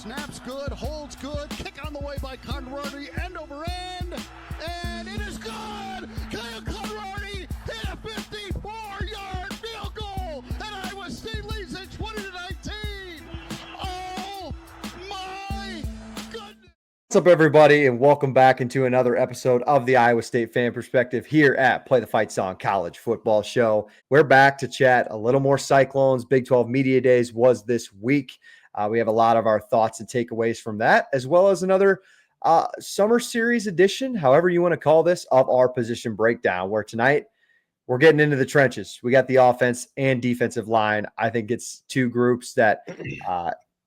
Snaps good, holds good, kick on the way by Conradi, end over end, and it is good! Kyle Conradi hit a 54-yard field goal, and Iowa State leads it 20-19! Oh my goodness! What's up, everybody, and welcome back into another episode of the Iowa State Fan Perspective here at Play the Fight Song College Football Show. We're back to chat a little more Cyclones. Big 12 Media Days was this week. We have a lot of our thoughts and takeaways from that, as well as another summer series edition, however you want to call this, of our position breakdown, where tonight we're getting into the trenches. We got the offense and defensive line. I think it's two groups that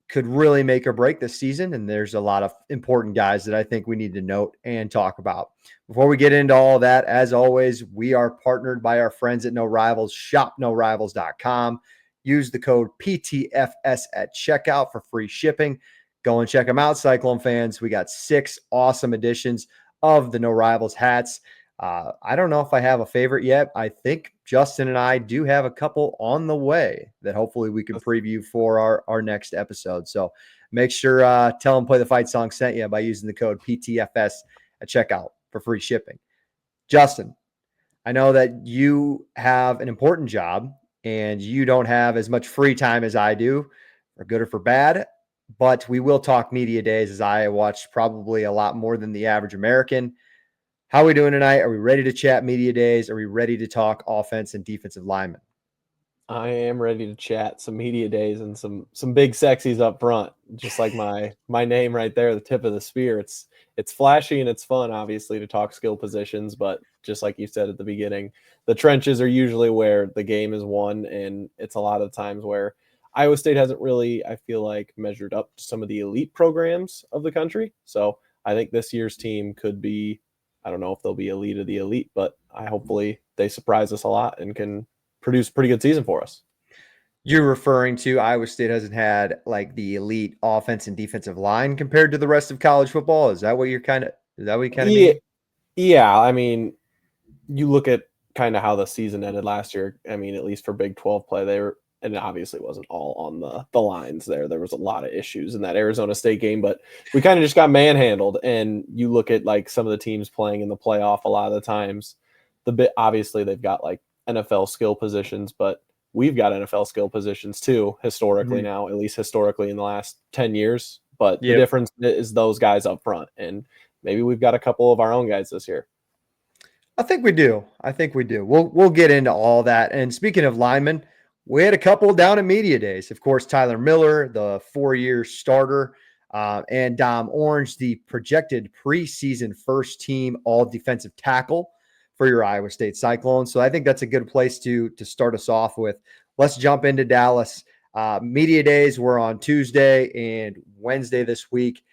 could really make or break this season, and there's a lot of important guys that I think we need to note and talk about. Before we get into all that, as always, we are partnered by our friends at No Rivals, shopnorivals.com. Use the code PTFS at checkout for free shipping. Go and check them out, Cyclone fans. We got 6 awesome editions of the No Rivals hats. I don't know if I have a favorite yet. I think Justin and I do have a couple on the way that hopefully we can preview for our next episode. So make sure, tell them Play the Fight Song sent you by using the code PTFS at checkout for free shipping. Justin, I know that you have an important job and you don't have as much free time as I do, for good or for bad, but we will talk media days, as I watch probably a lot more than the average American. How are we doing tonight? Are we ready to chat media days? Are we ready to talk offense and defensive linemen? I am ready to chat some media days and some big sexies up front, just like my name right there, the tip of the spear. It's flashy and it's fun, obviously, to talk skill positions, but just like you said at the beginning, the trenches are usually where the game is won, and it's a lot of times where Iowa State hasn't really, I feel like, measured up to some of the elite programs of the country. So I think this year's team could be, I don't know if they'll be elite of the elite, but hopefully they surprise us a lot and can produce a pretty good season for us. You're referring to Iowa State hasn't had like the elite offense and defensive line compared to the rest of college football. Is that what you kind of mean? Yeah. I mean, you look at kind of how the season ended last year. I mean, at least for Big 12 play, and it obviously wasn't all on the lines there. There was a lot of issues in that Arizona State game, but we kind of just got manhandled. And you look at like some of the teams playing in the playoff a lot of the times, obviously they've got like NFL skill positions, but we've got NFL skill positions too, historically now, at least historically in the last 10 years. But the difference is those guys up front, and maybe we've got a couple of our own guys this year. I think we do. We'll get into all that. And speaking of linemen, we had a couple down at media days. Of course, Tyler Miller, the 4-year starter, and Dom Orange, the projected preseason first team all defensive tackle for your Iowa State Cyclones. So I think that's a good place to start us off with. Let's jump into Dallas. Media days were on Tuesday and Wednesday this week.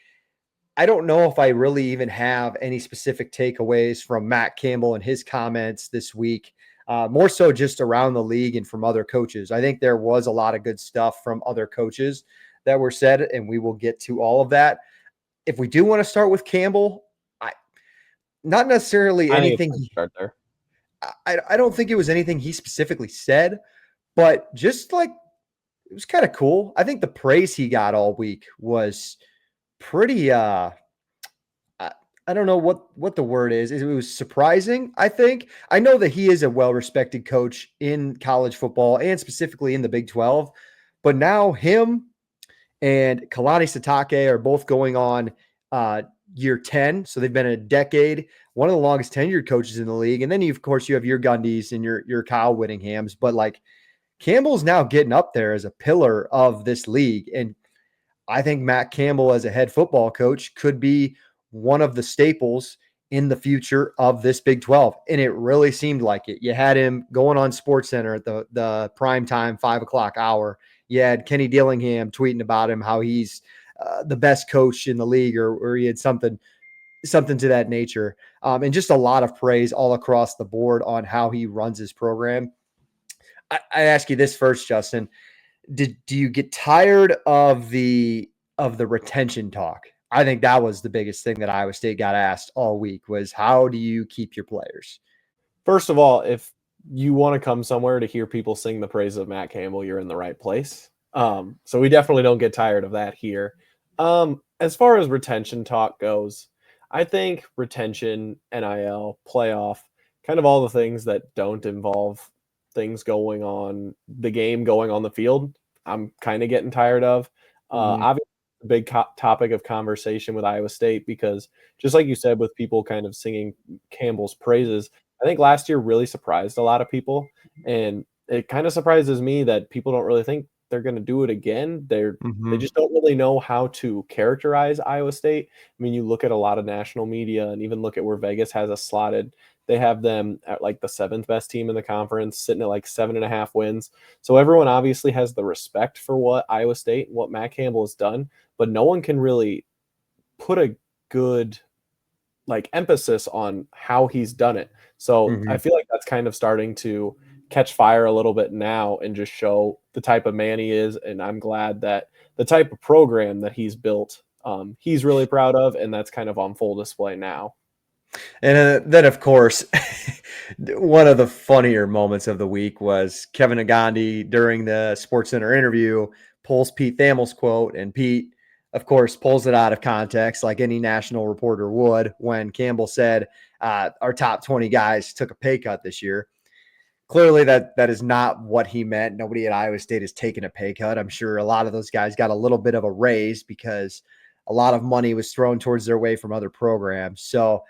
I don't know if I really even have any specific takeaways from Matt Campbell and his comments this week. More so just around the league and from other coaches. I think there was a lot of good stuff from other coaches that were said, and we will get to all of that. If we do want to start with Campbell, not necessarily anything. I don't think it was anything he specifically said, but just like it was kind of cool. I think the praise he got all week was pretty. I don't know what the word is. It was surprising. I think I know that he is a well-respected coach in college football and specifically in the Big 12, but now him and Kalani Sitake are both going on year 10. So they've been a decade, one of the longest tenured coaches in the league. And then of course you have your Gundys and your Kyle Whittinghams, but like Campbell's now getting up there as a pillar of this league. And I think Matt Campbell as a head football coach could be one of the staples in the future of this Big 12. And it really seemed like it. You had him going on SportsCenter at the prime time, 5:00 hour. You had Kenny Dillingham tweeting about him, how he's the best coach in the league, or he had something to that nature. And just a lot of praise all across the board on how he runs his program. I ask you this first, Justin. Do you get tired of the retention talk? I think that was the biggest thing that Iowa State got asked all week was how do you keep your players? First of all, if you want to come somewhere to hear people sing the praise of Matt Campbell, you're in the right place. So we definitely don't get tired of that here. As far as retention talk goes, I think retention, NIL, playoff, kind of all the things that don't involve things going on the game going on the field, I'm kind of getting tired of. Mhm. Obviously, a big topic of conversation with Iowa State because just like you said, with people kind of singing Campbell's praises, I think last year really surprised a lot of people, and it kind of surprises me that people don't really think they're going to do it again. They Mhm. just don't really know how to characterize Iowa State. I mean, you look at a lot of national media and even look at where Vegas has us slotted. They have them at like the seventh best team in the conference, sitting at like 7.5 wins. So everyone obviously has the respect for what Iowa State and what Matt Campbell has done, but no one can really put a good like emphasis on how he's done it. So I Mhm. feel like that's kind of starting to catch fire a little bit now and just show the type of man he is. And I'm glad that the type of program that he's built, he's really proud of, and that's kind of on full display now. And then, of course, one of the funnier moments of the week was Kevin Agandi during the SportsCenter interview pulls Pete Thamel's quote, and Pete, of course, pulls it out of context like any national reporter would when Campbell said our top 20 guys took a pay cut this year. Clearly, that is not what he meant. Nobody at Iowa State has taken a pay cut. I'm sure a lot of those guys got a little bit of a raise because a lot of money was thrown towards their way from other programs. So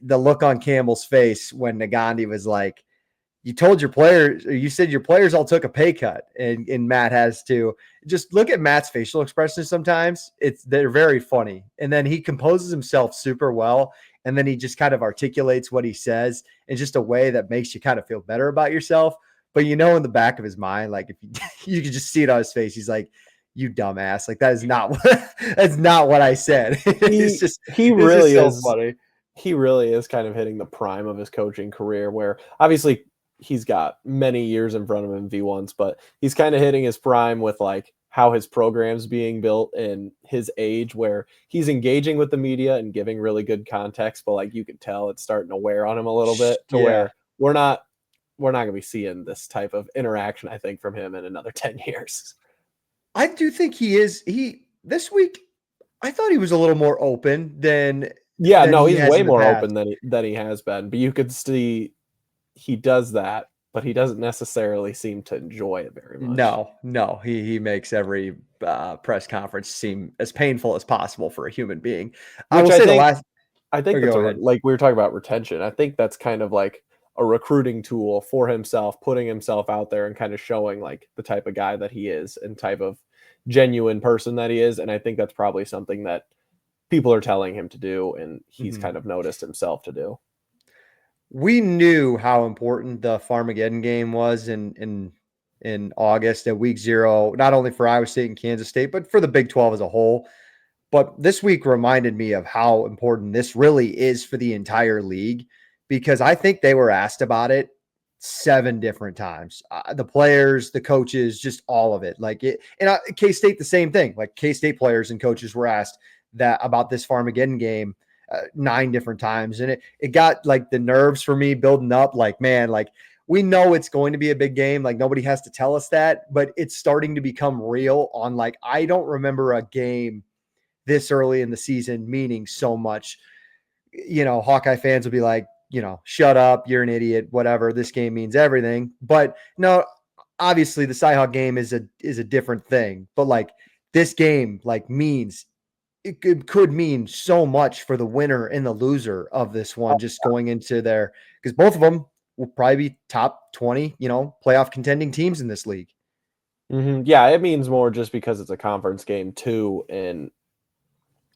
the look on Campbell's face when Nagandi was like, you told your players, or you said your players all took a pay cut, and Matt has to just look at Matt's facial expressions. Sometimes they're very funny, and then he composes himself super well, and then he just kind of articulates what he says in just a way that makes you kind of feel better about yourself. But in the back of his mind, like if you, you could just see it on his face, he's like, "You dumbass! Like that is not what that's not what I said." He he it's just really so is funny. he really is kind of hitting the prime of his coaching career where obviously he's got many years in front of him V1s, but he's kind of hitting his prime with like how his program's being built and his age where he's engaging with the media and giving really good context, but like you can tell it's starting to wear on him a little bit to Yeah. where we're not going to be seeing this type of interaction, I think, from him in another 10 years. I do think he is. He this week, I thought he was a little more open Yeah, than no, he he's has way in the more past. open than he has been, but you could see he does that, but he doesn't necessarily seem to enjoy it very much. No, he makes every press conference seem as painful as possible for a human being. I Which will I say the think last. I think Or that's go ahead. like we were talking about retention. I think that's kind of like a recruiting tool for himself, putting himself out there and kind of showing like the type of guy that he is and type of genuine person that he is. And I think that's probably something that people are telling him to do, and he's Mhm. kind of noticed himself to do. We knew how important the Farmageddon game was in August at week 0, not only for Iowa State and Kansas State, but for the Big 12 as a whole. But this week reminded me of how important this really is for the entire league because I think they were asked about it 7 different times. The players, the coaches, just all of it. Like it, and K State, the same thing. Like K State players and coaches were asked that about this Farmageddon game 9 different times, and it got like the nerves for me building up. Like man, like we know it's going to be a big game. Like nobody has to tell us that, but it's starting to become real. On like I don't remember a game this early in the season meaning so much. Hawkeye fans will be like, shut up, you're an idiot, whatever. This game means everything. But no, obviously the Cyhawk game is a different thing. But like this game like means it could mean so much for the winner and the loser of this one just going into there because both of them will probably be top 20, playoff contending teams in this league. Yeah, it means more just because it's a conference game too, and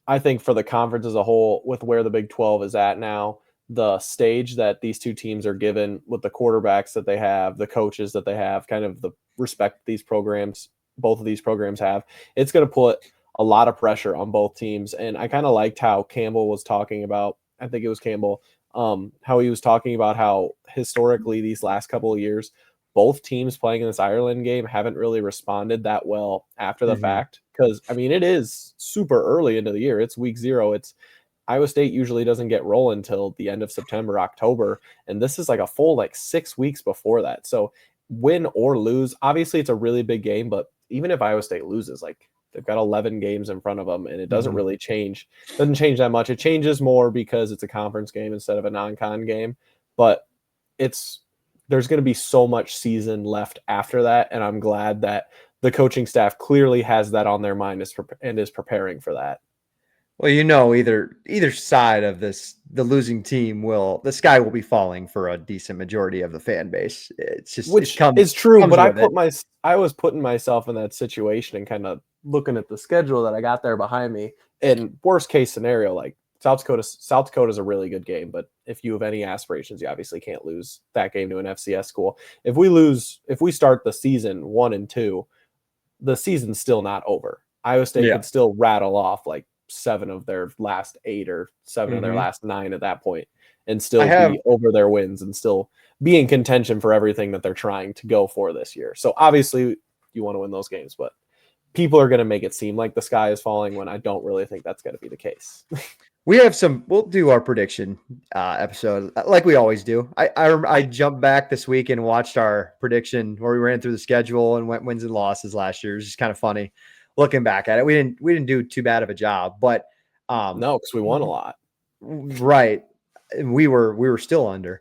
I think for the conference as a whole, with where the Big 12 is at now, the stage that these two teams are given with the quarterbacks that they have, the coaches that they have, kind of the respect these programs, both of these programs have, it's going to put a lot of pressure on both teams. And I kind of liked how Campbell was talking about, I think it was Campbell, how he was talking about how historically these last couple of years, both teams playing in this Ireland game haven't really responded that well after the Mm-hmm. fact. Because, I mean, it is super early into the year. It's week 0. It's Iowa State usually doesn't get rolling until the end of September, October. And this is like a full like 6 weeks before that. So win or lose, obviously it's a really big game. But even if Iowa State loses, like They've got 11 games in front of them, and it doesn't Mhm. really change. Doesn't change that much. It changes more because it's a conference game instead of a non-con game, but there's going to be so much season left after that, and I'm glad that the coaching staff clearly has that on their mind and is preparing for that. Well, either side of this, the losing team the sky will be falling for a decent majority of the fan base. It's just Which is true, comes but with it. I was putting myself in that situation and kind of looking at the schedule that I got there behind me. And worst case scenario, like South Dakota is a really good game, but if you have any aspirations, you obviously can't lose that game to an FCS school. If we start the season 1-2, the season's still not over. Iowa State Yeah. could still rattle off like 7 of their last 8 or 7 of their Mhm. last 9 at that point and still I have be over their wins and still be in contention for everything that they're trying to go for this year. So obviously you want to win those games, but people are going to make it seem like the sky is falling when I don't really think that's going to be the case. we'll do our prediction episode like we always do. I jumped back this week and watched our prediction where we ran through the schedule and went wins and losses last year. It was just kind of funny looking back at it. We didn't do too bad of a job, but No, because we won a lot. right. We were still under.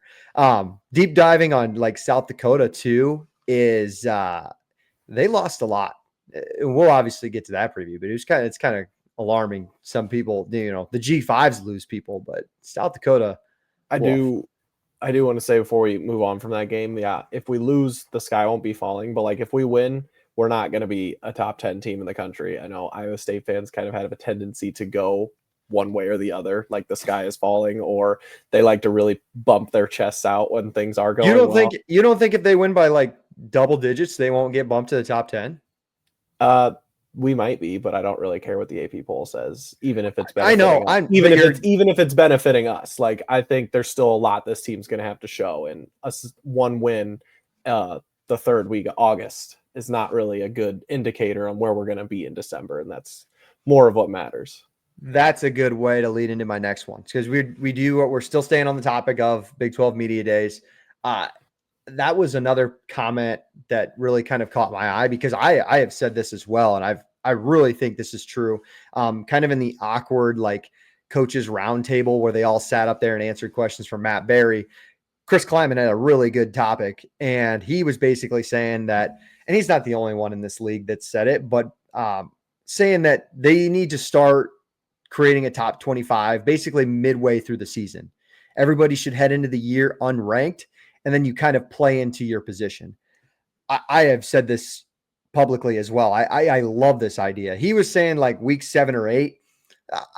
Deep diving on like South Dakota too is they lost a lot. We'll obviously get to that preview, but it's kind of alarming. Some people, the G5s lose people, but South Dakota. I do want to say before we move on from that game, yeah, if we lose, the sky won't be falling. But like if we win, we're not going to be a top 10 team in the country. I know Iowa State fans kind of have a tendency to go one way or the other, like the sky is falling, or they like to really bump their chests out when things are going. You don't think if they win by like double digits, they won't get bumped to the top 10? We might be, but I don't really care what the AP poll says, even if it's I know. even if it's benefiting us. Like I think there's still a lot this team's going to have to show, and one win, the third week of August is not really a good indicator on where we're going to be in December, and that's more of what matters. That's a good way to lead into my next one because we're still staying on the topic of Big 12 media days. That was another comment that really kind of caught my eye because I have said this as well. And I really think this is true. Kind of in the awkward, like coaches roundtable where they all sat up there and answered questions from Matt Berry. Chris Kleiman had a really good topic and he was basically saying that, and he's not the only one in this league that said it, but saying that they need to start creating a top 25, basically midway through the season. Everybody should head into the year unranked, and then you kind of play into your position. I have said this publicly as well. I love this idea. He was saying like week 7 or 8.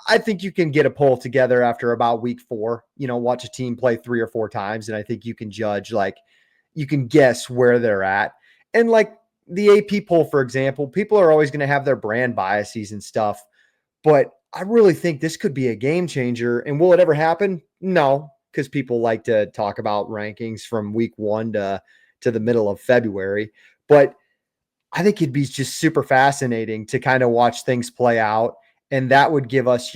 I think you can get a poll together after about week 4, watch a team play 3 or 4 times. And I think you can judge, like you can guess where they're at. And like the AP poll, for example, people are always going to have their brand biases and stuff, but I really think this could be a game changer. And will it ever happen? No, because people like to talk about rankings from week 1 to the middle of February. But I think it'd be just super fascinating to kind of watch things play out. And that would give us,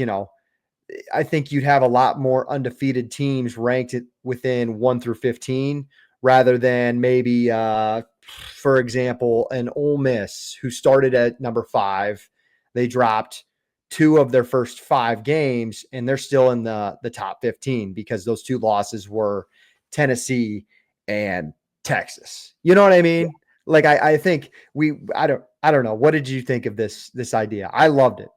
I think you'd have a lot more undefeated teams ranked within 1 through 15 rather than maybe, for example, an Ole Miss who started at number 5. They dropped 2 of their first 5 games, and they're still in the top 15 because those 2 losses were Tennessee and Texas. You know what I mean? Yeah. Like I think I don't know. What did you think of this idea? I loved it.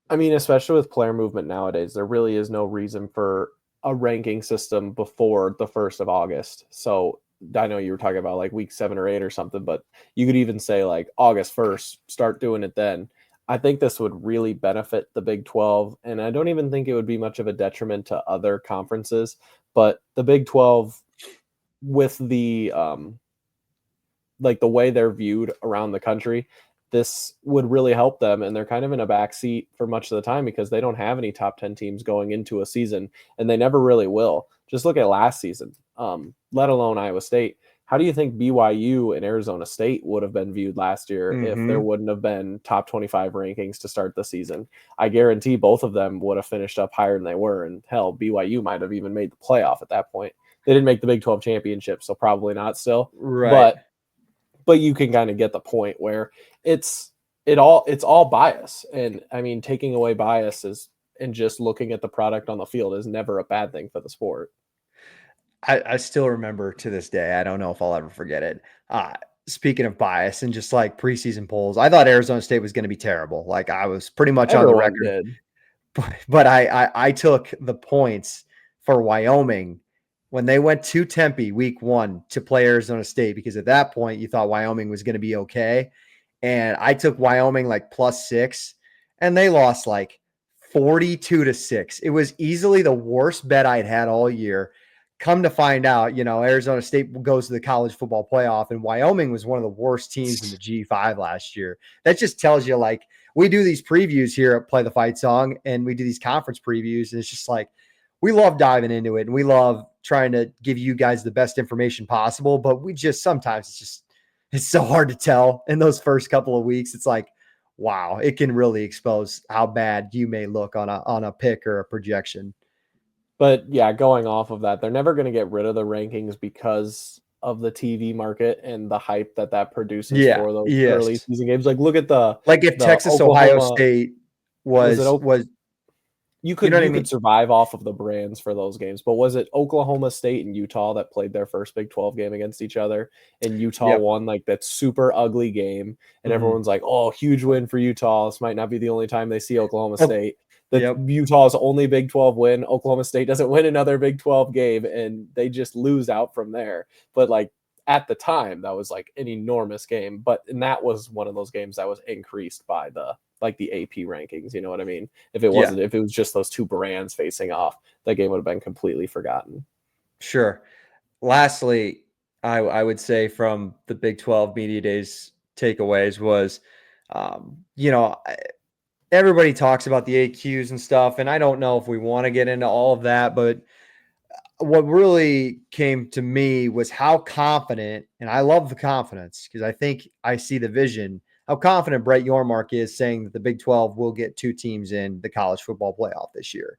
I mean, especially with player movement nowadays, there really is no reason for a ranking system before the 1st of August. So I know you were talking about like week 7 or 8 or something, but you could even say like August 1st, start doing it then. I think this would really benefit the Big 12, and I don't even think it would be much of a detriment to other conferences. But the Big 12, with the like the way they're viewed around the country, this would really help them, and they're kind of in a backseat for much of the time because they don't have any top 10 teams going into a season, and they never really will. Just look at last season, let alone Iowa State. How do you think BYU and Arizona State would have been viewed last year if there wouldn't have been top 25 rankings to start the season? I guarantee both of them would have finished up higher than they were. And hell, BYU might have even made the playoff at that point. They didn't make the Big 12 championship, so probably not still. Right. But you can kind of get the point where it's it's all bias. And I mean, taking away bias and just looking at the product on the field is never a bad thing for the sport. I still remember to this day. I don't know if I'll ever forget it. Speaking of bias and just like preseason polls, I thought Arizona State was going to be terrible. Like I was pretty much on the Everyone record, did. but I took the points for Wyoming when they went to Tempe week 1 to play Arizona State, because at that point you thought Wyoming was going to be okay. And I took Wyoming like +6, and they lost like 42-6. It was easily the worst bet I'd had all year. Come to find out, Arizona State goes to the college football playoff, and Wyoming was one of the worst teams in the G5 last year. That just tells you, like, we do these previews here at Play the Fight Song, and we do these conference previews, and it's just like, we love diving into it, and we love trying to give you guys the best information possible, but sometimes it's so hard to tell in those first couple of weeks. It's like, wow, it can really expose how bad you may look on a pick or a projection. But yeah, going off of that, they're never going to get rid of the rankings because of the TV market and the hype that produces for those early season games. Like, look at if Texas, Ohio State was you could survive off of the brands for those games. But was it Oklahoma State and Utah that played their first Big 12 game against each other, and Utah won like that super ugly game, and everyone's like, "Oh, huge win for Utah. This might not be the only time they see Oklahoma State." Utah's only Big 12 win. Oklahoma State doesn't win another Big 12 game, and they just lose out from there. But like at the time, that was like an enormous game. And that was one of those games that was increased by the AP rankings. You know what I mean? If it was just those two brands facing off, that game would have been completely forgotten. Sure. Lastly, I would say from the Big 12 Media Days takeaways was, everybody talks about the AQs and stuff, and I don't know if we want to get into all of that, but what really came to me was how confident, and I love the confidence because I think I see the vision, how confident Brett Yormark is saying that the Big 12 will get 2 teams in the college football playoff this year.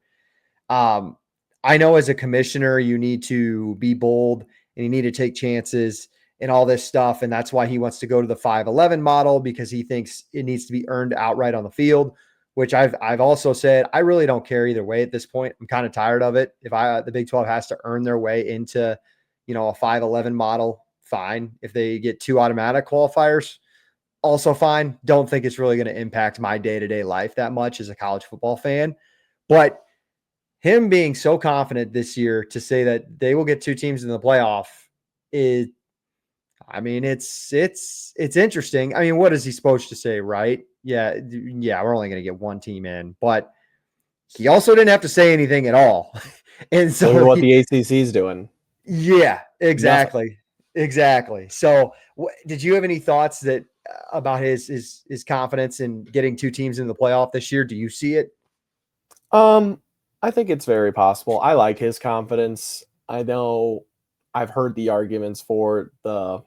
I know as a commissioner, you need to be bold and you need to take chances and all this stuff. And that's why he wants to go to the 5-11 model, because he thinks it needs to be earned outright on the field, which I've also said, I really don't care either way at this point. I'm kind of tired of it. If the Big 12 has to earn their way into, a 5-11 model, fine. If they get 2 automatic qualifiers, also fine. Don't think it's really going to impact my day-to-day life that much as a college football fan. But him being so confident this year to say that they will get 2 teams in the playoff is, it's interesting. I mean, what is he supposed to say, right? Yeah, we're only going to get 1 team in, but he also didn't have to say anything at all. And so look at what the ACC is doing. Yeah, exactly. Nothing. Exactly. So did you have any thoughts about his confidence in getting 2 teams in the playoff this year? Do you see it? I think it's very possible. I like his confidence. I know I've heard the arguments for the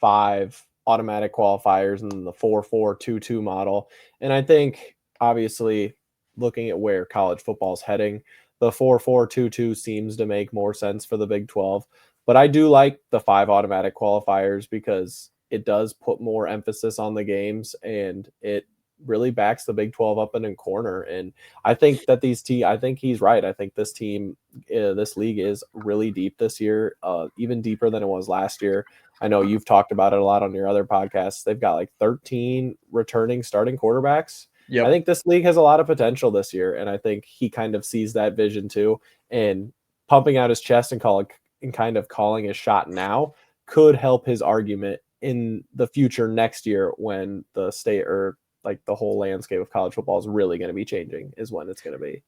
5 automatic qualifiers and the 4-4-2-2 model. And I think, obviously, looking at where college football is heading, the 4-4-2-2 seems to make more sense for the Big 12. But I do like the 5 automatic qualifiers because it does put more emphasis on the games, and it really backs the Big 12 up in a corner. And I think that I think he's right. I think this league is really deep this year, even deeper than it was last year. I know you've talked about it a lot on your other podcasts. They've got like 13 returning starting quarterbacks. Yep. I think this league has a lot of potential this year, and I think he kind of sees that vision too. And pumping out his chest and kind of calling his shot now could help his argument in the future next year when the state or like the whole landscape of college football is really going to be changing, is when it's going to be.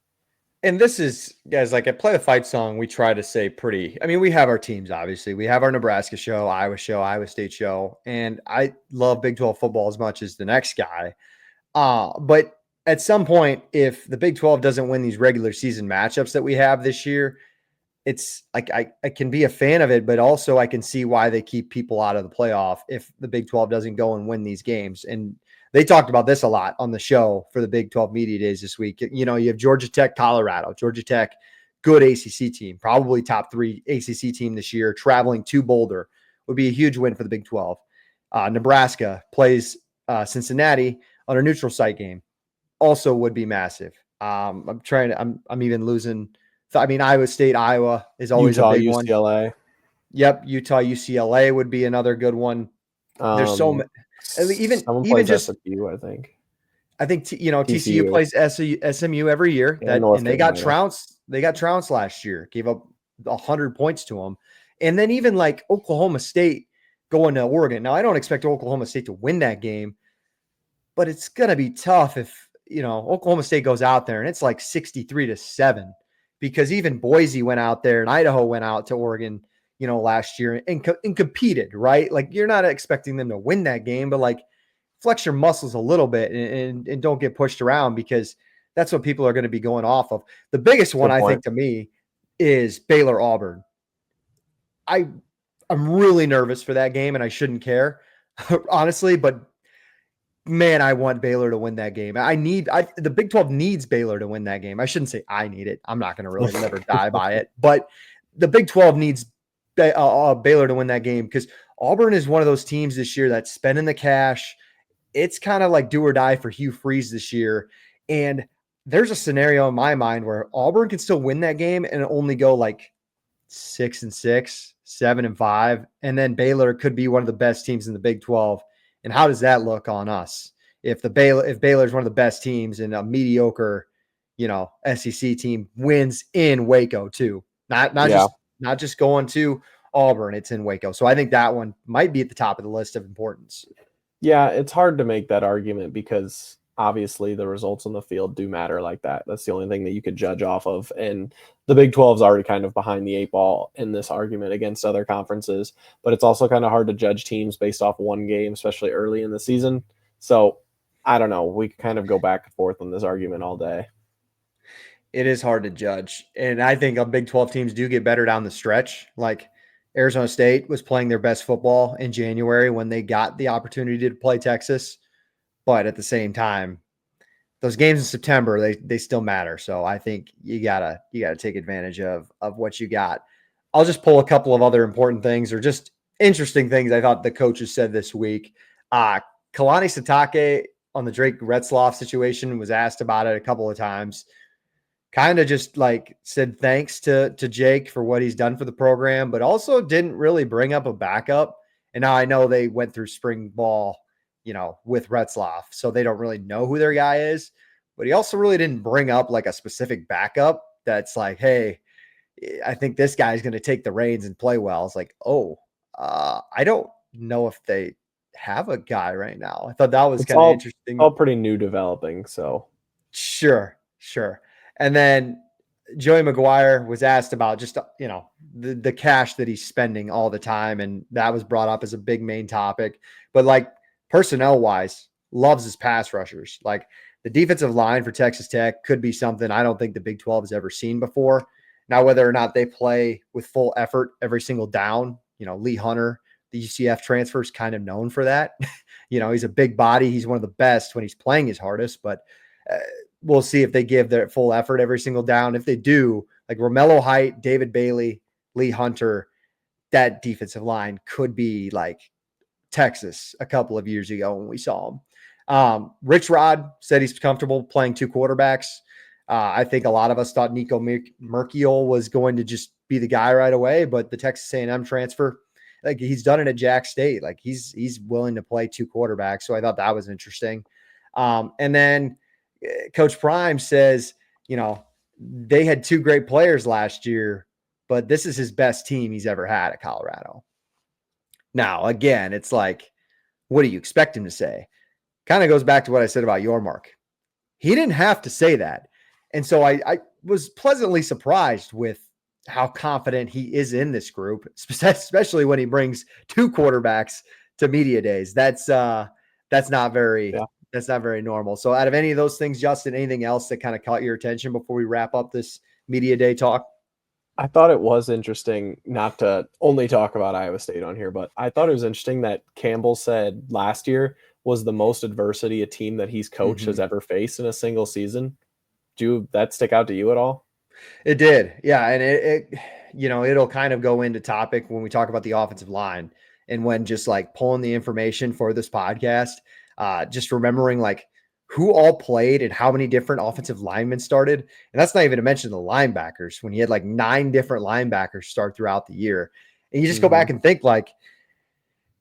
And this is, guys, like at Play the Fight Song, we try to say we have our teams, obviously. We have our Nebraska show, Iowa State show, and I love Big 12 football as much as the next guy. But at some point, if the Big 12 doesn't win these regular season matchups that we have this year, it's like I can be a fan of it, but also I can see why they keep people out of the playoff if the Big 12 doesn't go and win these games. And they talked about this a lot on the show for the Big 12 Media Days this week. You have Georgia Tech, Colorado. Georgia Tech, good ACC team, probably top 3 ACC team this year, traveling to Boulder. Would be a huge win for the Big 12. Nebraska plays Cincinnati on a neutral site game also would be massive. I'm even losing. I mean, Iowa State, Iowa is always Utah, a big one. UCLA. Yep. Utah, UCLA would be another good one. There's so many. Someone Even plays just, SFU, I think. I think, TCU TCU. plays SMU every year. Yeah, North And they got Carolina. trounced. They got trounced last year, gave up 100 points to them. And then even like Oklahoma State going to Oregon. Now, I don't expect Oklahoma State to win that game, but it's going to be tough if, Oklahoma State goes out there and it's like 63-7, because even Boise went out there and Idaho went out to Oregon, last year and competed, right? Like, you're not expecting them to win that game, but like, flex your muscles a little bit and don't get pushed around, because that's what people are going to be going off of. The biggest one, I think, to me is Baylor Auburn. I'm really nervous for that game, and I shouldn't care, honestly, but man, I want Baylor to win that game. The Big 12 needs Baylor to win that game. I shouldn't say I need it. I'm not going to really never die by it, but the Big 12 needs Baylor to win that game, because Auburn is one of those teams this year that's spending the cash. It's kind of like do or die for Hugh Freeze this year. And there's a scenario in my mind where Auburn can still win that game and only go like 6-6, 7-5. And then Baylor could be one of the best teams in the Big 12. And how does that look on us? If Baylor is one of the best teams and a mediocre, SEC team wins in Waco too, not just going to Auburn, it's in Waco. So I think that one might be at the top of the list of importance. Yeah, it's hard to make that argument because obviously the results on the field do matter like that. That's the only thing that you could judge off of. And the Big 12 is already kind of behind the 8 ball in this argument against other conferences, but it's also kind of hard to judge teams based off one game, especially early in the season. So I don't know. We kind of go back and forth on this argument all day. It is hard to judge. And I think Big 12 teams do get better down the stretch. Like Arizona State was playing their best football in January when they got the opportunity to play Texas. But at the same time, those games in September, they still matter. So I think you gotta take advantage of what you got. I'll just pull a couple of other important things or just interesting things I thought the coaches said this week. Kalani Sitake on the Drake Retzloff situation was asked about it a couple of times. Kind of just like said thanks to Jake for what he's done for the program, but also didn't really bring up a backup. And now I know they went through spring ball, with Retzloff, so they don't really know who their guy is. But he also really didn't bring up like a specific backup that's like, hey, I think this guy's going to take the reins and play well. It's like, I don't know if they have a guy right now. I thought that was kind of interesting. All pretty new developing, so. Sure. And then Joey McGuire was asked about just, the cash that he's spending all the time. And that was brought up as a big main topic. But like personnel wise, loves his pass rushers. Like the defensive line for Texas Tech could be something I don't think the Big 12 has ever seen before. Now, whether or not they play with full effort every single down, Lee Hunter, the UCF transfer, is kind of known for that. He's a big body. He's one of the best when he's playing his hardest, but we'll see if they give their full effort every single down. If they do, like Romello Height, David Bailey, Lee Hunter, that defensive line could be like Texas a couple of years ago when we saw him. Rich Rod said he's comfortable playing 2 quarterbacks. I think a lot of us thought Nico Merkiel was going to just be the guy right away, but the Texas A&M transfer, like he's done it at Jack State. Like he's willing to play 2 quarterbacks. So I thought that was interesting. And then Coach Prime says, they had 2 great players last year, but this is his best team he's ever had at Colorado. Now, again, it's like, what do you expect him to say? Kind of goes back to what I said about Yormark. He didn't have to say that. And so I was pleasantly surprised with how confident he is in this group, especially when he brings 2 quarterbacks to media days. That's not very normal. So out of any of those things, Justin, anything else that kind of caught your attention before we wrap up this media day talk? I thought it was interesting, not to only talk about Iowa State on here, but I thought it was interesting that Campbell said last year was the most adversity a team that he's coached has ever faced in a single season. Do that stick out to you at all? It did. Yeah. And it it'll kind of go into topic when we talk about the offensive line and when just like pulling the information for this podcast, just remembering like who all played and how many different offensive linemen started. And that's not even to mention the linebackers, when you had like 9 different linebackers start throughout the year. And you just go back and think like,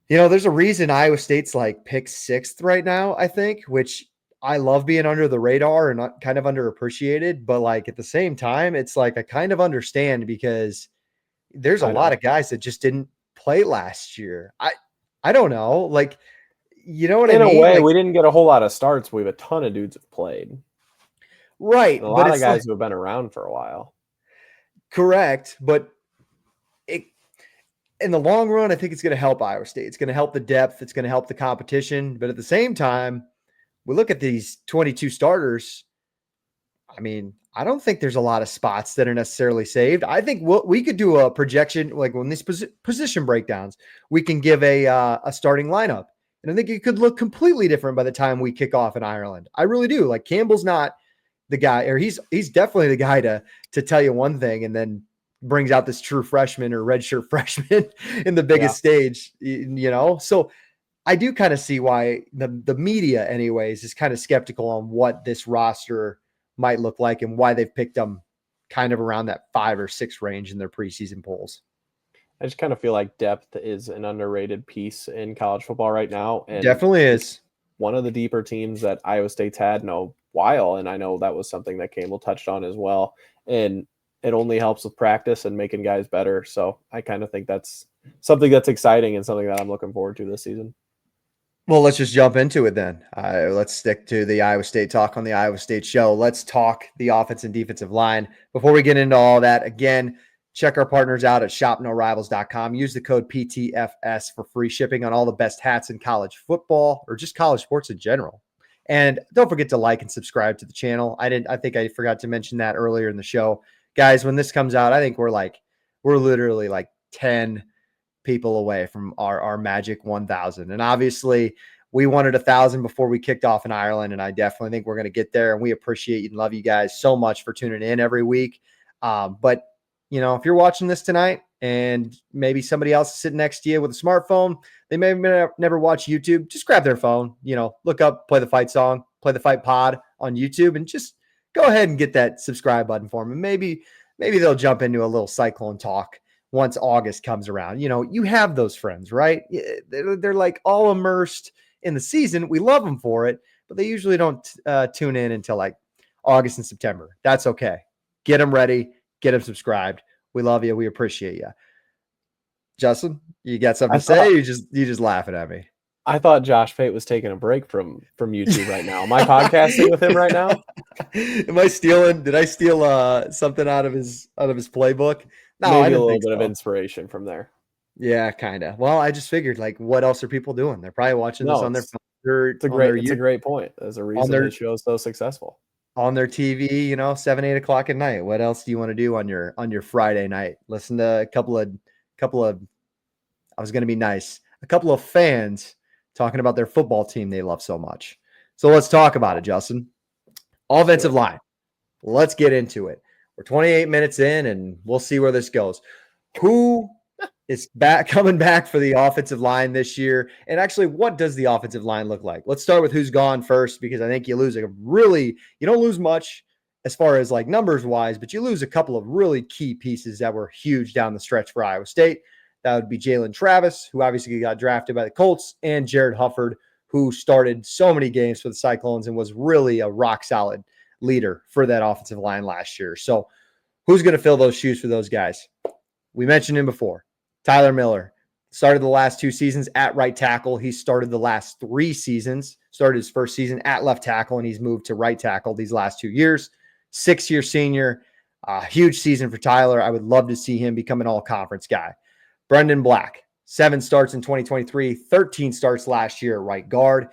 there's a reason Iowa State's like picked 6th right now, I think, which I love being under the radar and not kind of underappreciated. But like at the same time, it's like I kind of understand because there's a lot of guys that just didn't play last year. I don't know. Like, you know what I mean? In a way, like, we didn't get a whole lot of starts. We have a ton of dudes have played. Right. And a lot of guys who have been around for a while. Correct. But in the long run, I think it's going to help Iowa State. It's going to help the depth. It's going to help the competition. But at the same time, we look at these 22 starters. I mean, I don't think there's a lot of spots that are necessarily saved. I think we could do a projection, like when these position breakdowns, we can give a starting lineup. And I think it could look completely different by the time we kick off in Ireland. I really do. Like Campbell's not the guy, or he's definitely the guy to tell you one thing and then brings out this true freshman or redshirt freshman in the biggest stage, So I do kind of see why the media anyways is kind of skeptical on what this roster might look like and why they've picked them kind of around that 5 or 6 range in their preseason polls. I just kind of feel like depth is an underrated piece in college football right now. And definitely is one of the deeper teams that Iowa State's had in a while. And I know that was something that Campbell touched on as well. And it only helps with practice and making guys better. So I kind of think that's something that's exciting and something that I'm looking forward to this season. Well, let's just jump into it then. Let's stick to the Iowa State talk on the Iowa State show. Let's talk the offense and defensive line. Before we get into all that, again, check our partners out at shopnorivals.com. Use the code PTFS for free shipping on all the best hats in college football or just college sports in general. And don't forget to like and subscribe to the channel. I think I forgot to mention that earlier in the show. Guys, when this comes out, I think we're literally like 10 people away from our magic 1,000. And obviously we wanted 1,000 before we kicked off in Ireland. And I definitely think we're going to get there, and we appreciate you and love you guys so much for tuning in every week. But if you're watching this tonight and maybe somebody else is sitting next to you with a smartphone, they may never watch YouTube. Just grab their phone, look up, Play the Fight song, Play the Fight pod on YouTube, and just go ahead and get that subscribe button for them. And maybe they'll jump into a little Cyclone talk once August comes around. You have those friends, right? They're like all immersed in the season. We love them for it, but they usually don't tune in until like August and September. That's okay. Get them ready. Get them subscribed. We love you. We appreciate you. Justin, you got something to say? You just laughing at me. I thought Josh Pate was taking a break from YouTube right now. Am I podcasting with him right now? Am I stealing? Did I steal something out of his playbook? No, maybe a little bit of inspiration from there. Yeah, kind of. Well, I just figured, like, what else are people doing? They're probably watching this on their phone. It's a great point. There's a reason the show is so successful. On their TV, 7, 8 o'clock at night. What else do you want to do on your Friday night? Listen to a couple of I was going to be nice. A couple of fans talking about their football team they love so much. So let's talk about it, Justin. Offensive line. Let's get into it. We're 28 minutes in, and we'll see where this goes. Who is coming back for the offensive line this year? And actually, what does the offensive line look like? Let's start with who's gone first, because I think you don't lose much as far as like numbers wise, but you lose a couple of really key pieces that were huge down the stretch for Iowa State. That would be Jalen Travis, who obviously got drafted by the Colts, and Jared Hufford, who started so many games for the Cyclones and was really a rock solid leader for that offensive line last year. So who's going to fill those shoes for those guys? We mentioned him before. Tyler Miller started the last 2 seasons at right tackle. He started the last 3 seasons, started his first season at left tackle, and he's moved to right tackle these last 2 years. 6-year senior, huge season for Tyler. I would love to see him become an all-conference guy. Brendan Black, 7 starts in 2023, 13 starts last year at right guard.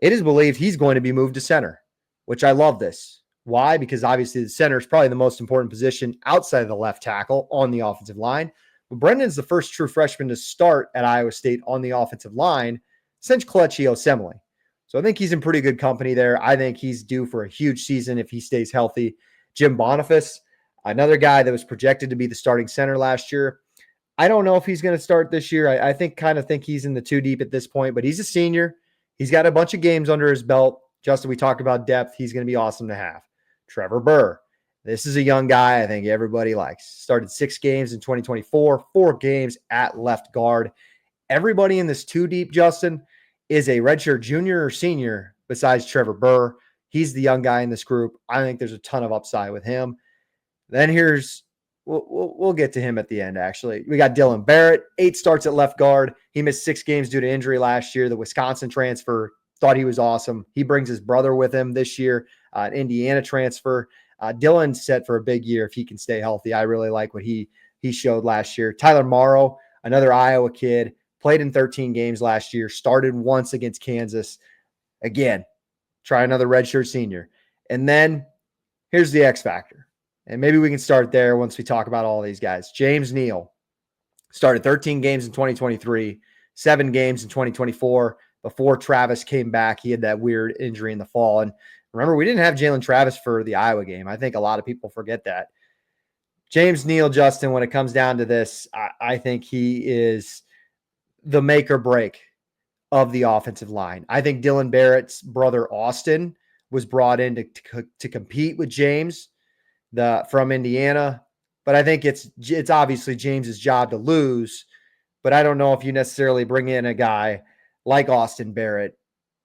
It is believed he's going to be moved to center, which I love this. Why? Because obviously the center is probably the most important position outside of the left tackle on the offensive line. But Brendan's the first true freshman to start at Iowa State on the offensive line since Kelechi Osemele. So I think he's in pretty good company there. I think he's due for a huge season if he stays healthy. Jim Boniface, another guy that was projected to be the starting center last year. I don't know if he's going to start this year. I think he's in the 2 deep at this point, but he's a senior. He's got a bunch of games under his belt. Justin, we talked about depth. He's going to be awesome to have. Trevor Burr. This is a young guy I think everybody likes. Started 6 games in 2024, 4 games at left guard. Everybody in this 2 deep, Justin, is a redshirt junior or senior besides Trevor Burr. He's the young guy in this group. I think there's a ton of upside with him. Then we'll get to him at the end, actually. We got Dylan Barrett, 8 starts at left guard. He missed 6 games due to injury last year. The Wisconsin transfer, thought he was awesome. He brings his brother with him this year, an Indiana transfer. Dylan's set for a big year if he can stay healthy. I really like what he showed last year. Tyler Morrow, another Iowa kid, played in 13 games last year, started once against Kansas. Again, try another redshirt senior. And then here's the X factor. And maybe we can start there once we talk about all these guys. James Neal started 13 games in 2023, 7 games in 2024. Before Travis came back, he had that weird injury in the fall. And remember, we didn't have Jalen Travis for the Iowa game. I think a lot of people forget that. James Neal, Justin, when it comes down to this, I think he is the make or break of the offensive line. I think Dylan Barrett's brother, Austin, was brought in to compete with James from Indiana. But I think it's obviously James's job to lose. But I don't know if you necessarily bring in a guy like Austin Barrett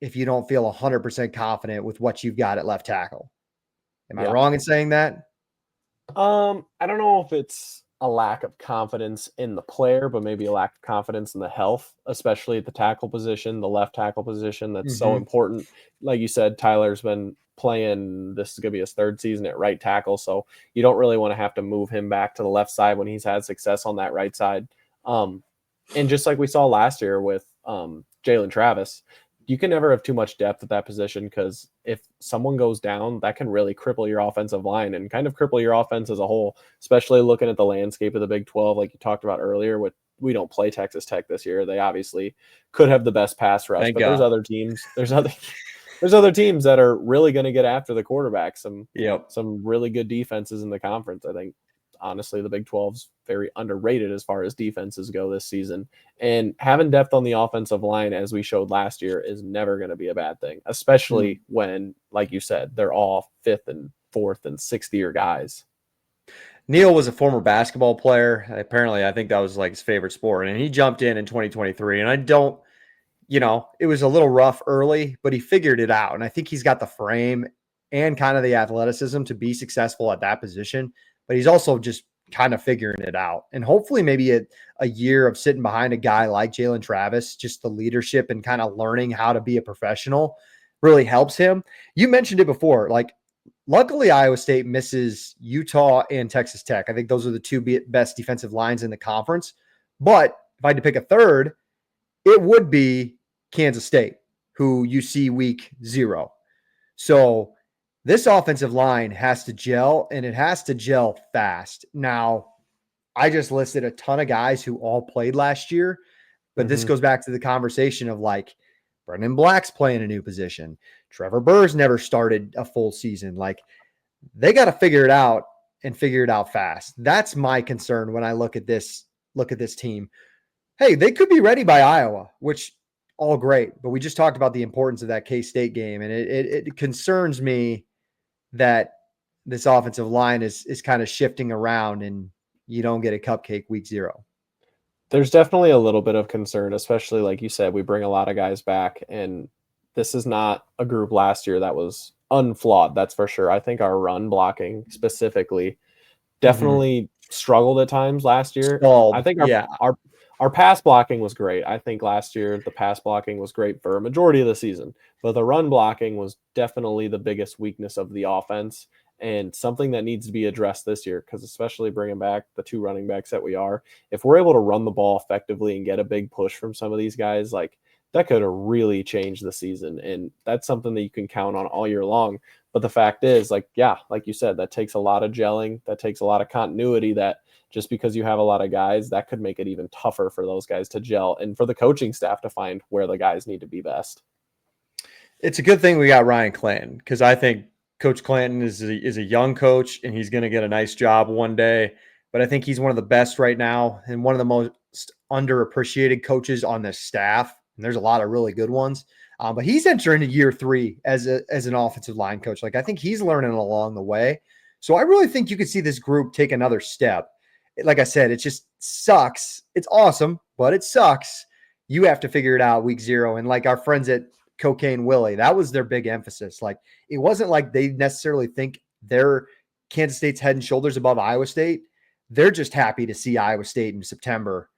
if you don't feel 100% confident with what you've got at left tackle. Am I wrong in saying that? I don't know if it's a lack of confidence in the player, but maybe a lack of confidence in the health, especially at the tackle position, the left tackle position. That's so important. Like you said, Tyler's been playing, this is going to be his 3rd season at right tackle. So you don't really want to have to move him back to the left side when he's had success on that right side. And just like we saw last year with Jalen Travis, you can never have too much depth at that position, because if someone goes down, that can really cripple your offensive line and kind of cripple your offense as a whole, especially looking at the landscape of the Big 12, like you talked about earlier. We don't play Texas Tech this year. They obviously could have the best pass rush, but there's other teams. There's other teams that are really going to get after the quarterback. Some really good defenses in the conference. I think honestly, the Big 12's very underrated as far as defenses go this season. And having depth on the offensive line, as we showed last year, is never going to be a bad thing, especially when, like you said, they're all 5th and 4th and 6th year guys. Neal was a former basketball player. Apparently, I think that was like his favorite sport. And he jumped in 2023. And it was a little rough early, but he figured it out. And I think he's got the frame and kind of the athleticism to be successful at that position. But he's also just kind of figuring it out. And hopefully maybe a year of sitting behind a guy like Jalen Travis, just the leadership and kind of learning how to be a professional really helps him. You mentioned it before, like luckily Iowa State misses Utah and Texas Tech. I think those are the 2 best defensive lines in the conference. But if I had to pick a third, it would be Kansas State, who you see week 0. So this offensive line has to gel, and it has to gel fast. Now, I just listed a ton of guys who all played last year, but this goes back to the conversation of like Brendan Black's playing a new position. Trevor Burr's never started a full season. Like they got to figure it out and figure it out fast. That's my concern when I look at this team. Hey, they could be ready by Iowa, which all great, but we just talked about the importance of that K-State game, and it concerns me that this offensive line is kind of shifting around and you don't get a cupcake week 0. There's definitely a little bit of concern, especially like you said, we bring a lot of guys back, and this is not a group last year that was unflawed. That's for sure. I think our run blocking specifically definitely struggled at times last year. I think our pass blocking was great. I think last year the pass blocking was great for a majority of the season, but the run blocking was definitely the biggest weakness of the offense, and something that needs to be addressed this year, because especially bringing back the 2 running backs that we are, if we're able to run the ball effectively and get a big push from some of these guys, like that could have really changed the season. And that's something that you can count on all year long. But the fact is, like you said, that takes a lot of gelling, that takes a lot of continuity, that just because you have a lot of guys, that could make it even tougher for those guys to gel and for the coaching staff to find where the guys need to be best. It's a good thing we got Ryan Clanton, because I think Coach Clanton is a young coach, and he's going to get a nice job one day. But I think he's one of the best right now and one of the most underappreciated coaches on this staff. And there's a lot of really good ones. But he's entering year 3 as an offensive line coach. Like, I think he's learning along the way. So I really think you could see this group take another step. Like I said, it just sucks. It's awesome, but it sucks. You have to figure it out week 0. And like our friends at Cocaine Willie, that was their big emphasis. Like, it wasn't like they necessarily think they're Kansas State's head and shoulders above Iowa State. They're just happy to see Iowa State in September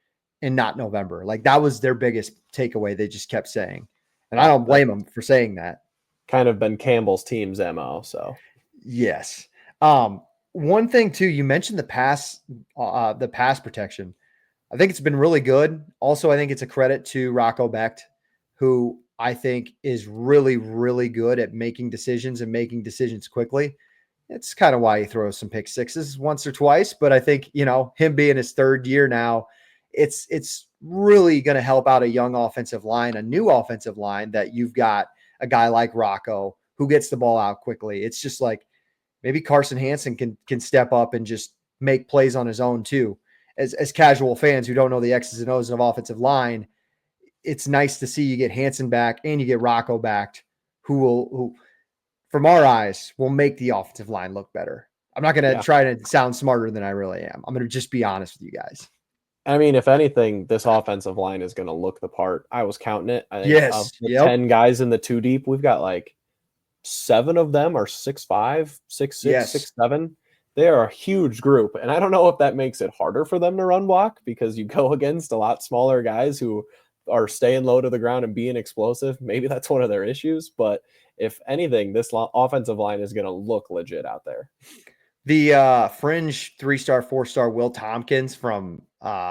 and not November. Like, that was their biggest takeaway. They just kept saying, and I don't blame them for saying that. Kind of been Campbell's team's MO. So yes. One thing too, you mentioned the pass protection. I think it's been really good. Also, I think it's a credit to Rocco Becht, who I think is really, really good at making decisions and making decisions quickly. It's kind of why he throws some pick sixes once or twice, but I think, him being his 3rd year now, it's really going to help out a young offensive line, a new offensive line, that you've got a guy like Rocco who gets the ball out quickly. It's just like, maybe Carson Hansen can step up and just make plays on his own too. As casual fans who don't know the X's and O's of offensive line, it's nice to see you get Hansen back and you get Rocco back, who from our eyes will make the offensive line look better. I'm not going to try to sound smarter than I really am. I'm going to just be honest with you guys. I mean, if anything, this offensive line is going to look the part. I was counting it. I think of the 10 guys in the 2 deep, we've got like 7 of them are 6'5", 6'6", 6'7". They are a huge group. And I don't know if that makes it harder for them to run block because you go against a lot smaller guys who are staying low to the ground and being explosive. Maybe that's one of their issues. But if anything, this offensive line is going to look legit out there. The fringe 3-star, 4-star Will Tompkins from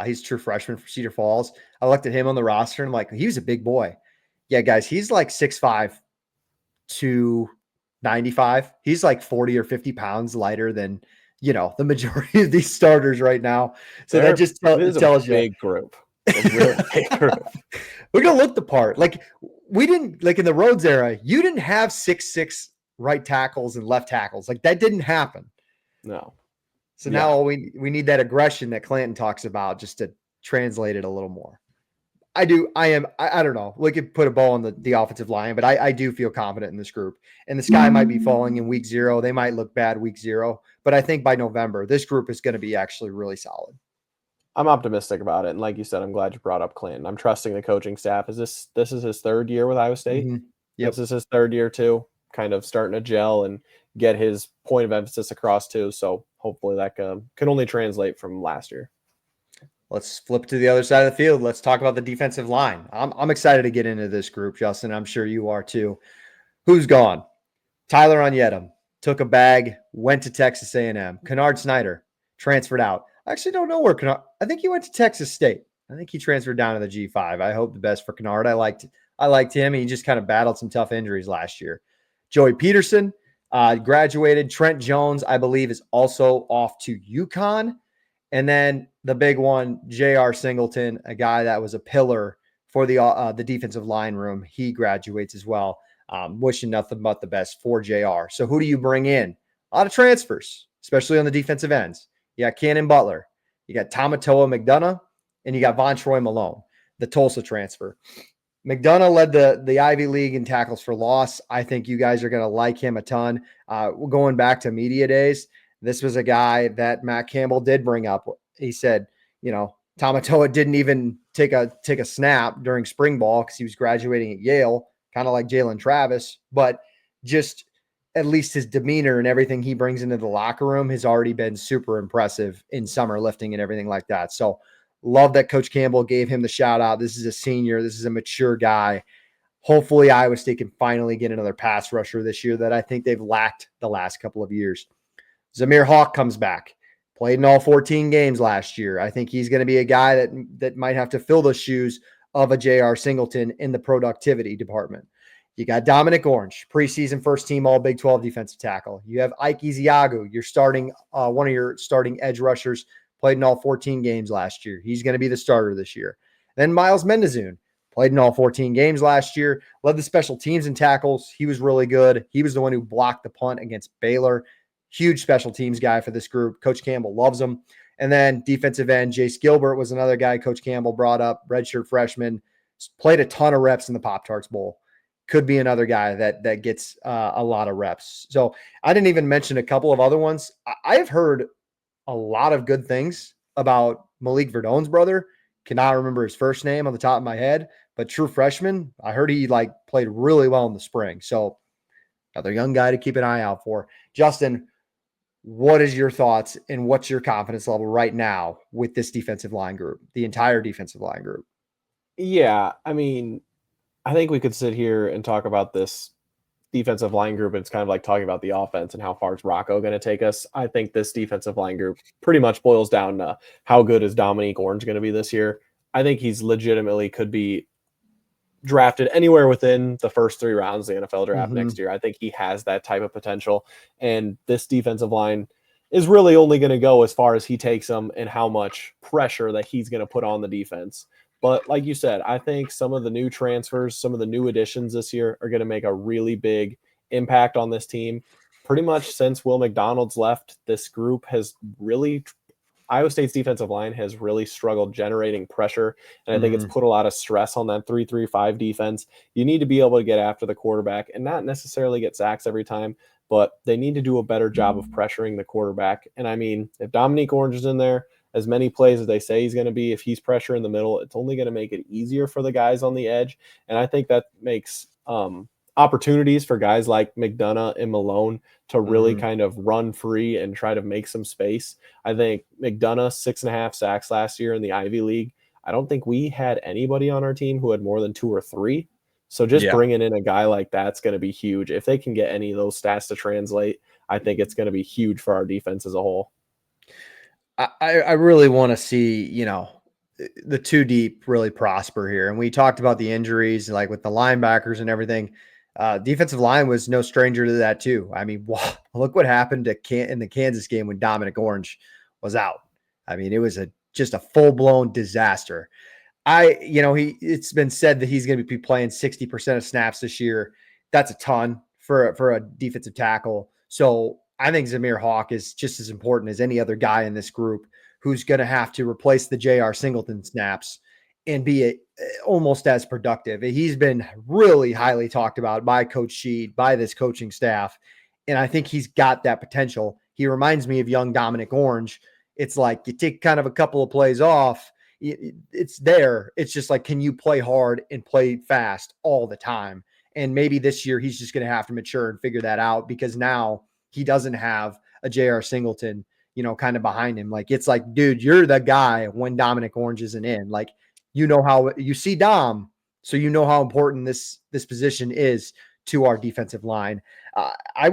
he's a true freshman for Cedar Falls. I looked at him on the roster and I'm like, he was a big boy. Yeah, guys, he's like 6'5", 295. He's like 40 or 50 pounds lighter than, the majority of these starters right now. So that just tells you. Big group. A really big group. We're going to look the part. Like, we didn't, like in the Rhodes era, you didn't have 6'6" right tackles and left tackles. Like, that didn't happen. No. So now we need that aggression that Clanton talks about just to translate it a little more. I don't know. We could put a ball on the offensive line, but I do feel confident in this group. And the sky might be falling in week 0. They might look bad week 0. But I think by November, this group is going to be actually really solid. I'm optimistic about it. And like you said, I'm glad you brought up Clanton. I'm trusting the coaching staff. This is his 3rd year with Iowa State? Mm-hmm. Yep. This is his 3rd year too, kind of starting to gel and get his point of emphasis across too. So hopefully that can only translate from last year. Let's flip to the other side of the field. Let's talk about the defensive line. I'm excited to get into this group, Justin. I'm sure you are too. Who's gone? Tyler Onyedim took a bag, went to Texas A&M. Kennard Snyder transferred out. I actually don't know where Kennard. I think he went to Texas State. I think he transferred down to the G5. I hope the best for Kennard. I liked him. He just kind of battled some tough injuries last year. Joey Peterson graduated. Trent Jones, I believe, is also off to UConn. And then the big one, J.R. Singleton, a guy that was a pillar for the defensive line room. He graduates as well. Wishing nothing but the best for J.R. So who do you bring in? A lot of transfers, especially on the defensive ends. You got Cannon Butler. You got Tamatoa McDonough. And you got Von Troy Malone, the Tulsa transfer. McDonough led the Ivy League in tackles for loss. I think you guys are going to like him a ton. Going back to media days, this was a guy that Matt Campbell did bring up. He said, Tamatoa didn't even take a snap during spring ball because he was graduating at Yale, kind of like Jalen Travis, but just at least his demeanor and everything he brings into the locker room has already been super impressive in summer lifting and everything like that. So love that Coach Campbell gave him the shout out. This is a senior. This is a mature guy. Hopefully Iowa State can finally get another pass rusher this year that I think they've lacked the last couple of years. Zamir Hawk comes back, played in all 14 games last year. I think he's going to be a guy that might have to fill the shoes of a J.R. Singleton in the productivity department. You got Dominic Orange, preseason first team all Big 12 defensive tackle. You have Ike Ezeagu, your starting one of your starting edge rushers, played in all 14 games last year. He's going to be the starter this year. Then Miles Mendezun, played in all 14 games last year, led the special teams in tackles. He was really good. He was the one who blocked the punt against Baylor. Huge special teams guy for this group. Coach Campbell loves him. And then defensive end, Jace Gilbert was another guy Coach Campbell brought up, redshirt freshman, played a ton of reps in the Pop-Tarts Bowl. could be another guy that gets a lot of reps. So I didn't even mention a couple of other ones. I've heard a lot of good things about Malik Verdon's brother. Cannot remember his first name on the top of my head, but true freshman. I heard he played really well in the spring. So another young guy to keep an eye out for. Justin, what is your thoughts and what's your confidence level right now with this defensive line group, the entire defensive line group? Yeah, I mean, I think we could sit here and talk about this defensive line group, and it's kind of like talking about the offense and how far is Rocco going to take us. I think this defensive line group pretty much boils down to how good is Dominique Orange going to be this year. I think he's legitimately could be drafted anywhere within the first 3 rounds of the NFL draft next year. I think he has that type of potential, and this defensive line is really only going to go as far as he takes them and how much pressure that he's going to put on the defense. But like you said, I think some of the new transfers, some of the new additions this year are going to make a really big impact on this team. Pretty much since Will McDonald's left, this group has really Iowa State's defensive line has really struggled generating pressure, and I think it's put a lot of stress on that 3-3-5 defense. You need to be able to get after the quarterback and not necessarily get sacks every time, but they need to do a better job of pressuring the quarterback. And I mean, if Dominique Orange is in there, as many plays as they say he's going to be, if he's pressure in the middle, it's only going to make it easier for the guys on the edge. And I think that makes opportunities for guys like McDonough and Malone to really kind of run free and try to make some space. I think McDonough, 6.5 sacks last year in the Ivy League. I don't think we had anybody on our team who had more than 2 or 3. So just bringing in a guy like that's going to be huge. If they can get any of those stats to translate, I think it's going to be huge for our defense as a whole. I really want to see, the 2 deep really prosper here. And we talked about the injuries, like with the linebackers and everything. Defensive line was no stranger to that too. I mean, look what happened in the Kansas game when Dominic Orange was out. I mean, it was just a full-blown disaster. It's been said that he's going to be playing 60% of snaps this year. That's a ton for a defensive tackle. So I think Zamir Hawk is just as important as any other guy in this group who's going to have to replace the J.R. Singleton snaps and be almost as productive. He's been really highly talked about by Coach Sheed, by this coaching staff, and I think he's got that potential. He reminds me of young Dominic Orange. It's like you take kind of a couple of plays off, it's there. It's just like, can you play hard and play fast all the time? And maybe this year he's just going to have to mature and figure that out, because now he doesn't have a J.R. Singleton, kind of behind him. Like, it's like, dude, you're the guy when Dominic Orange isn't in. Like, how you see Dom, so you know how important this position is to our defensive line. I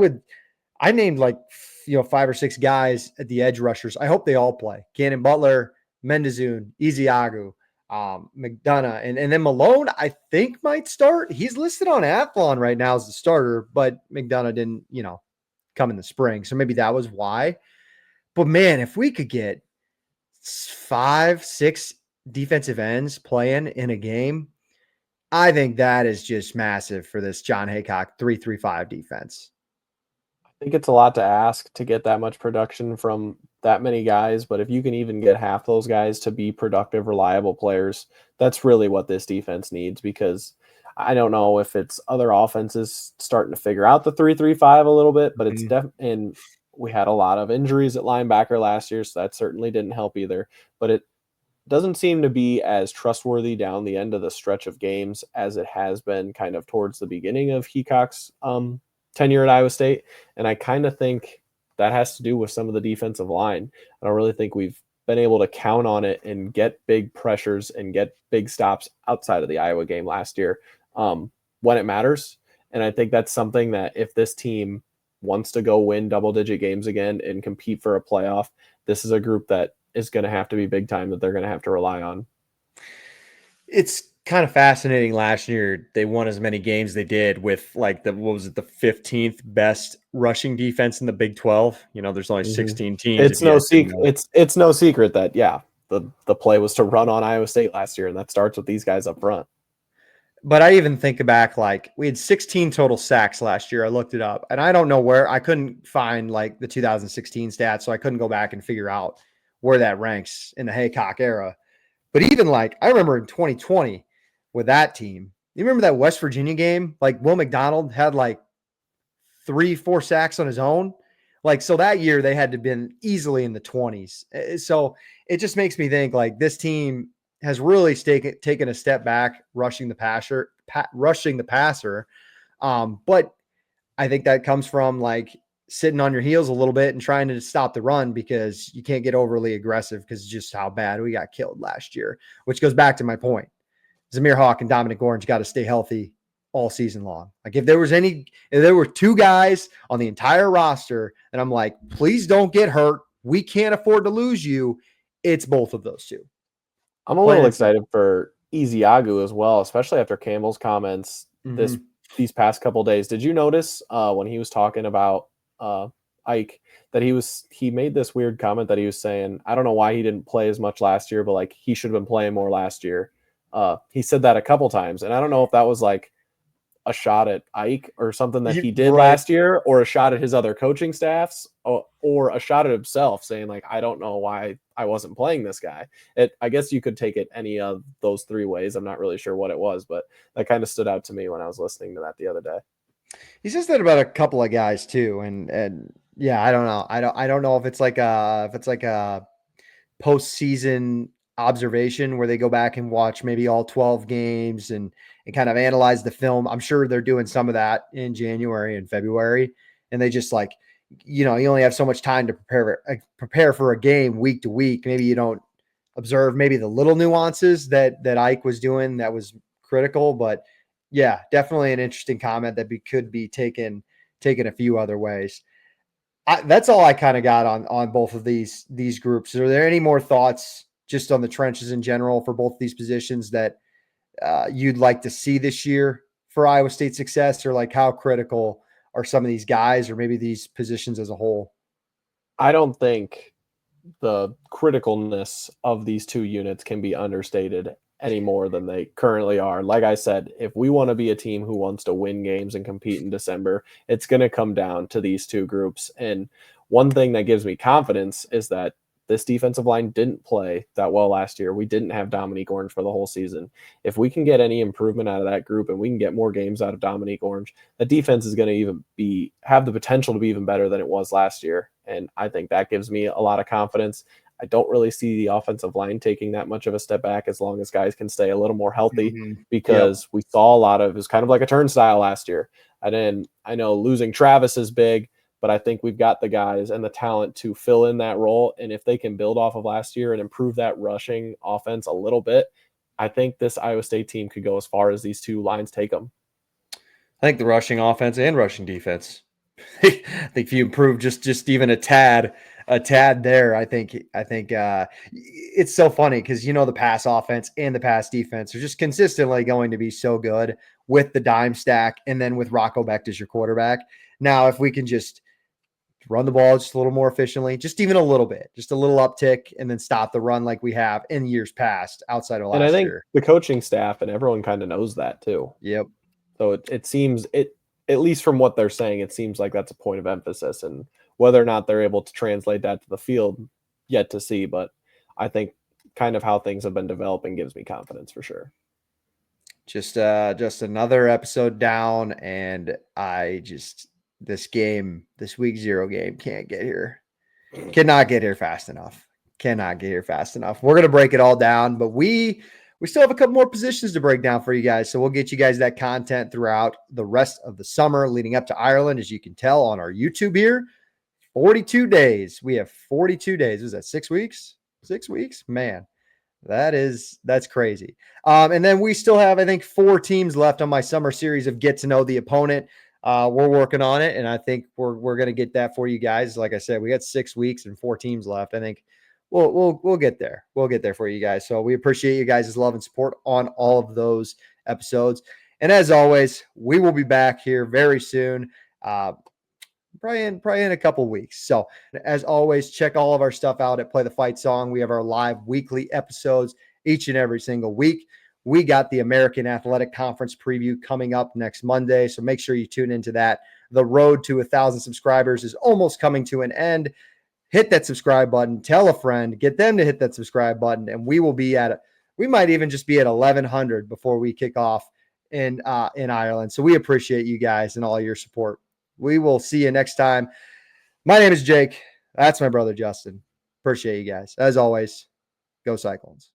named 5 or 6 guys at the edge rushers. I hope they all play. Cannon Butler, Mendezoon, Ezeagu, McDonough, and then Malone, I think, might start. He's listed on Athlon right now as the starter, but McDonough didn't, come in the spring. So maybe that was why. But man, if we could get 5, 6 defensive ends playing in a game, I think that is just massive for this John Haycock 3-3-5 defense. I think it's a lot to ask to get that much production from that many guys, but if you can even get half those guys to be productive, reliable players, that's really what this defense needs, because I don't know if it's other offenses starting to figure out the 3-3-5 a little bit, but it's and we had a lot of injuries at linebacker last year, so that certainly didn't help either. But it doesn't seem to be as trustworthy down the end of the stretch of games as it has been kind of towards the beginning of Heacock's tenure at Iowa State. And I kind of think that has to do with some of the defensive line. I don't really think we've been able to count on it and get big pressures and get big stops outside of the Iowa game last year when it matters. And I think that's something that if this team wants to go win double-digit games again and compete for a playoff, this is a group that is going to have to be big time, that they're going to have to rely on. It's kind of fascinating. Last year, they won as many games they did with the 15th best rushing defense in the Big 12. There's only 16 teams. It's no secret. It's no secret that the play was to run on Iowa State last year, and that starts with these guys up front. But I even think back, we had 16 total sacks last year. I looked it up, and I don't know where. I couldn't find the 2016 stats, so I couldn't go back and figure out where that ranks in the Haycock era. But even I remember in 2020 with that team, You remember that West Virginia game? Like Will McDonald had like 3-4 sacks on his own. Like, so that year they had to have been easily in the 20s. So it just makes me think like this team has really taken a step back rushing the passer. But I think that comes from like sitting on your heels a little bit and trying to stop the run because you can't get overly aggressive because just how bad we got killed last year, which goes back to my point. Zamir Hawk and Dominic Orange got to stay healthy all season long. Like if there were two guys on the entire roster and I'm like, please don't get hurt. We can't afford to lose you. It's both of those two. I'm a little excited for Ezeagu as well, especially after Campbell's comments these past couple of days. Did you notice when he was talking about Ike that he made this weird comment that he was saying, I don't know why he didn't play as much last year, but like he should have been playing more last year. He said that a couple times, and I don't know if that was like a shot at Ike or something that he did last year, or a shot at his other coaching staffs, or a shot at himself saying like, I don't know why I wasn't playing this guy. I guess you could take it any of those three ways. I'm not really sure what it was, but that kind of stood out to me when I was listening to that the other day. He says that about a couple of guys too. And yeah, I don't know. I don't know if it's like a postseason observation where they go back and watch maybe all 12 games and kind of analyze the film. I'm sure they're doing some of that in January and February. And they just like, you only have so much time to prepare for a game week to week. Maybe you don't observe maybe the little nuances that Ike was doing that was critical, but yeah, definitely an interesting comment that could be taken a few other ways. That's all I kind of got on both of these groups. Are there any more thoughts just on the trenches in general for both these positions that you'd like to see this year for Iowa State success, or like how critical are some of these guys or maybe these positions as a whole? I don't think the criticalness of these two units can be understated any more than they currently are. Like I said, if we want to be a team who wants to win games and compete in December, it's going to come down to these two groups. And one thing that gives me confidence is that this defensive line didn't play that well last year. We didn't have Dominique Orange for the whole season. If we can get any improvement out of that group and we can get more games out of Dominique Orange, the defense is going to even have the potential to be even better than it was last year. And I think that gives me a lot of confidence. I don't really see the offensive line taking that much of a step back as long as guys can stay a little more healthy, because we saw a lot of, it was kind of like a turnstile last year. I know losing Travis is big, but I think we've got the guys and the talent to fill in that role. And if they can build off of last year and improve that rushing offense a little bit, I think this Iowa State team could go as far as these two lines take them. I think the rushing offense and rushing defense. I think if you improve just even a tad there, I think it's so funny because the pass offense and the pass defense are just consistently going to be so good with the dime stack and then with Rocco Becht as your quarterback. Now, if we can just run the ball just a little more efficiently, just even a little bit, just a little uptick, and then stop the run like we have in years past outside of last year. And I think the coaching staff and everyone kind of knows that too. Yep. So it seems, at least from what they're saying, it seems like that's a point of emphasis, and whether or not they're able to translate that to the field, yet to see. But I think kind of how things have been developing gives me confidence for sure. Just another episode down, and this week 0 game cannot get here fast enough. We're going to break it all down, but we still have a couple more positions to break down for you guys. So we'll get you guys that content throughout the rest of the summer leading up to Ireland. As you can tell on our YouTube here, 42 days. We have 42 days. Was that 6 weeks? 6 weeks, man. That's crazy. And then we still have, I think, 4 teams left on my summer series of Get to Know the Opponent. We're working on it, and I think we're going to get that for you guys. Like I said, we got 6 weeks and 4 teams left. I think we'll get there. We'll get there for you guys. So we appreciate you guys' love and support on all of those episodes. And as always, we will be back here very soon. Probably in a couple weeks. So as always, check all of our stuff out at Play the Fight Song. We have our live weekly episodes each and every single week. We got the American Athletic Conference preview coming up next Monday, so make sure you tune into that. The road to 1,000 subscribers is almost coming to an end. Hit that subscribe button, tell a friend, get them to hit that subscribe button, and we might even just be at 1,100 before we kick off in Ireland. So we appreciate you guys and all your support. We will see you next time. My name is Jake. That's my brother, Justin. Appreciate you guys. As always, go Cyclones.